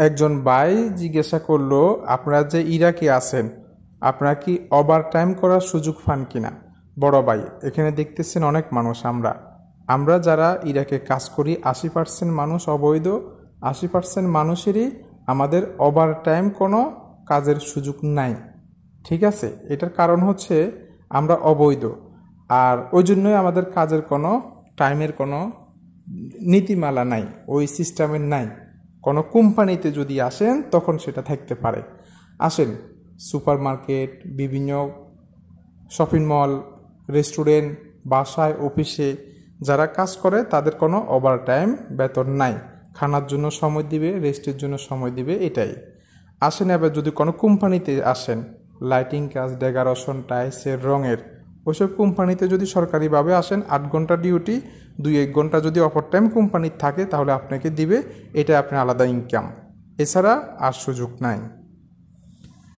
একজন ভাই জিজ্ঞাসা করলো, আপনারা যে ইরাকে আছেন, আপনারা কি ওভার টাইম করার সুযোগ পান কিনা? বড় ভাই, এখানে দেখতেছেন অনেক মানুষ, আমরা যারা ইরাকে কাজ করি 80% মানুষ অবৈধ, 80% মানুষেরই আমাদের ওভার টাইম কোনো কাজের সুযোগ নাই। ঠিক আছে, এটার কারণ হচ্ছে আমরা অবৈধ, আর ওই জন্যই আমাদের কাজের কোনো টাইমের কোনো নীতিমালা নাই, ওই সিস্টেমের নাই। কোনো কোম্পানিতে যদি আসেন তখন সেটা থাকতে পারে। আসেন, সুপার মার্কেট, বিভিন্ন শপিং মল, রেস্টুরেন্ট, বাসায়, অফিসে যারা কাজ করে তাদের কোনো ওভার টাইম বেতন নাই। খানার জন্য সময় দিবে, রেস্টের জন্য সময় দিবে, এটাই। আসেন, এবার যদি কোনো কোম্পানিতে আসেন, লাইটিং কাজ, ডেকোরেশন, টাইলসের, রঙের, ওইসব কোম্পানিতে যদি সরকারিভাবে আসেন, 8 ঘন্টা ডিউটি, 2-1 ঘন্টা যদি ওভার টাইম কোম্পানির থাকে তাহলে আপনাকে দিবে, এটা আপনার আলাদা ইনকাম, এছাড়া আর সুযোগ নাই।